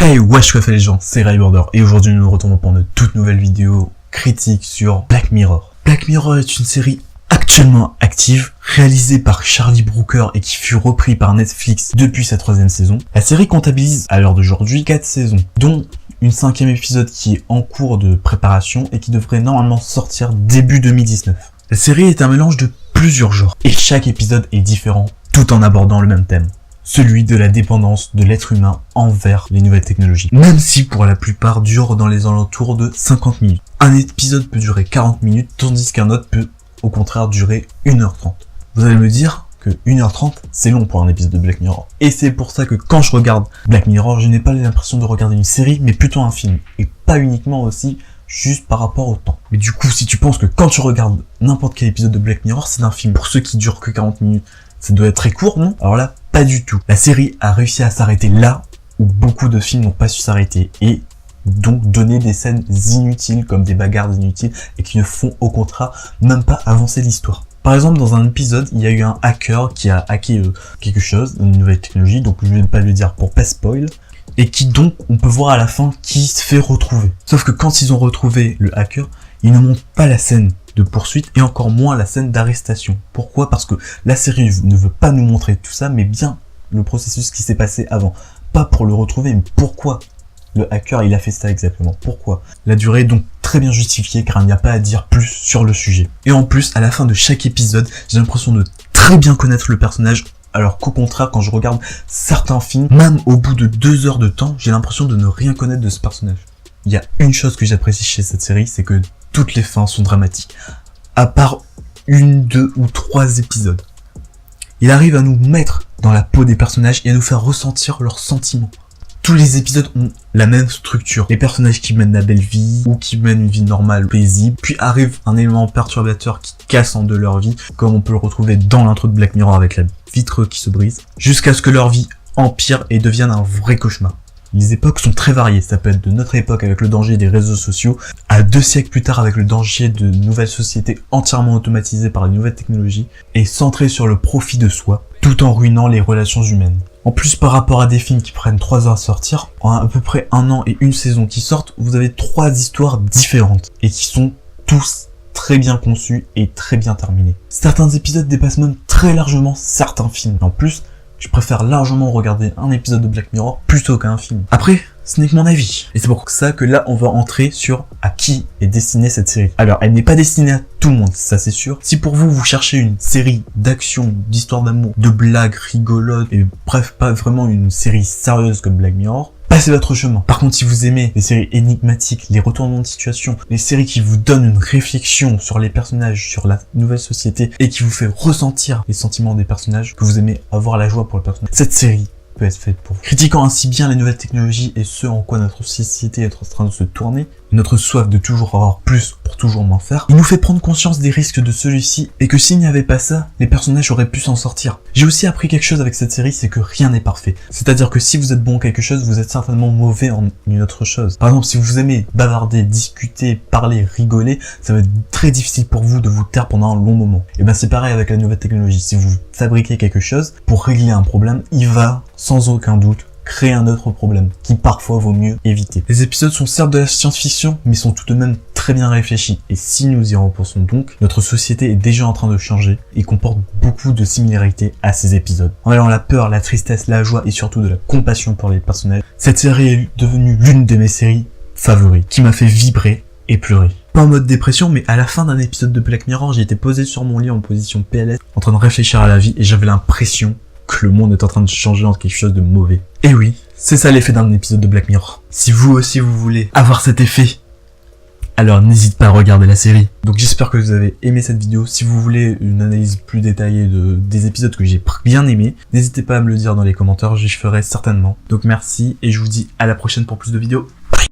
Hey wesh quoi fait les gens, c'est Rayborder et aujourd'hui nous nous retrouvons pour une toute nouvelle vidéo critique sur Black Mirror. Black Mirror est une série actuellement active, réalisée par Charlie Brooker et qui fut repris par Netflix depuis sa 3e saison. La série comptabilise à l'heure d'aujourd'hui 4 saisons, dont une 5e épisode qui est en cours de préparation et qui devrait normalement sortir début 2019. La série est un mélange de plusieurs genres et chaque épisode est différent tout en abordant le même thème. Celui de la dépendance de l'être humain envers les nouvelles technologies. Même si pour la plupart dure dans les alentours de 50 minutes. Un épisode peut durer 40 minutes, tandis qu'un autre peut au contraire durer 1h30. Vous allez me dire que 1h30 c'est long pour un épisode de Black Mirror. Et c'est pour ça que quand je regarde Black Mirror, je n'ai pas l'impression de regarder une série, mais plutôt un film. Et pas uniquement aussi juste par rapport au temps. Mais du coup, si tu penses que quand tu regardes n'importe quel épisode de Black Mirror, c'est un film, pour ceux qui durent que 40 minutes, ça doit être très court, non? Alors là, pas du tout. La série a réussi à s'arrêter là où beaucoup de films n'ont pas su s'arrêter et donc donner des scènes inutiles comme des bagarres inutiles et qui ne font au contraire même pas avancer l'histoire. Par exemple, dans un épisode, il y a eu un hacker qui a hacké quelque chose, une nouvelle technologie, donc je ne vais pas le dire pour pas spoil, et qui donc, on peut voir à la fin, qui se fait retrouver. Sauf que quand ils ont retrouvé le hacker, ils ne montrent pas la scène de poursuite et encore moins la scène d'arrestation. Pourquoi? Parce que la série ne veut pas nous montrer tout ça, mais bien le processus qui s'est passé avant. Pas pour le retrouver, mais pourquoi le hacker il a fait ça exactement. Pourquoi? La durée est donc très bien justifiée car il n'y a pas à dire plus sur le sujet. Et en plus, à la fin de chaque épisode, j'ai l'impression de très bien connaître le personnage, alors qu'au contraire, quand je regarde certains films, même au bout de 2 heures de temps, j'ai l'impression de ne rien connaître de ce personnage. Il y a une chose que j'apprécie chez cette série, c'est que toutes les fins sont dramatiques. À part 1, 2 ou 3 épisodes. Il arrive à nous mettre dans la peau des personnages et à nous faire ressentir leurs sentiments. Tous les épisodes ont la même structure. Les personnages qui mènent la belle vie ou qui mènent une vie normale, paisible. Puis arrive un élément perturbateur qui casse en deux leur vie, comme on peut le retrouver dans l'intro de Black Mirror avec la vitre qui se brise, jusqu'à ce que leur vie empire et devienne un vrai cauchemar. Les époques sont très variées, ça peut être de notre époque avec le danger des réseaux sociaux, à 2 siècles plus tard avec le danger de nouvelles sociétés entièrement automatisées par les nouvelles technologies et centrées sur le profit de soi, tout en ruinant les relations humaines. En plus, par rapport à des films qui prennent 3 heures à sortir, en à peu près 1 an et 1 saison qui sortent, vous avez 3 histoires différentes et qui sont tous très bien conçus et très bien terminés. Certains épisodes dépassent même très largement certains films. En plus, je préfère largement regarder un épisode de Black Mirror plutôt qu'un film. Après, ce n'est que mon avis. Et c'est pour ça que là, on va entrer sur à qui est destinée cette série. Alors, elle n'est pas destinée à tout le monde, ça c'est sûr. Si pour vous, vous cherchez une série d'action, d'histoire d'amour, de blagues rigolotes, et bref, pas vraiment une série sérieuse comme Black Mirror, passez votre chemin. Par contre, si vous aimez les séries énigmatiques, les retournements de situation, les séries qui vous donnent une réflexion sur les personnages, sur la nouvelle société, et qui vous fait ressentir les sentiments des personnages, que vous aimez avoir la joie pour le personnage, cette série peut être faite pour vous. Critiquant ainsi bien les nouvelles technologies et ce en quoi notre société est en train de se tourner, notre soif de toujours avoir plus pour toujours moins faire, il nous fait prendre conscience des risques de celui-ci et que s'il n'y avait pas ça, les personnages auraient pu s'en sortir. J'ai aussi appris quelque chose avec cette série, c'est que rien n'est parfait. C'est-à-dire que si vous êtes bon en quelque chose, vous êtes certainement mauvais en une autre chose. Par exemple, si vous aimez bavarder, discuter, parler, rigoler, ça va être très difficile pour vous de vous taire pendant un long moment. Et ben c'est pareil avec la nouvelle technologie. Si vous fabriquez quelque chose, pour régler un problème, il va, sans aucun doute, créer un autre problème, qui parfois vaut mieux éviter. Les épisodes sont certes de la science-fiction, mais sont tout de même très bien réfléchis. Et si nous y repensons donc, notre société est déjà en train de changer et comporte beaucoup de similarités à ces épisodes. En mêlant la peur, la tristesse, la joie et surtout de la compassion pour les personnages, cette série est devenue l'une de mes séries favorites, qui m'a fait vibrer et pleurer. Pas en mode dépression, mais à la fin d'un épisode de Black Mirror, j'ai été posé sur mon lit en position PLS, en train de réfléchir à la vie et j'avais l'impression que le monde est en train de changer en quelque chose de mauvais. Et oui, c'est ça l'effet d'un épisode de Black Mirror. Si vous aussi vous voulez avoir cet effet, alors n'hésite pas à regarder la série. Donc j'espère que vous avez aimé cette vidéo. Si vous voulez une analyse plus détaillée des épisodes que j'ai bien aimés, n'hésitez pas à me le dire dans les commentaires, j'y ferai certainement. Donc merci et je vous dis à la prochaine pour plus de vidéos. Bye.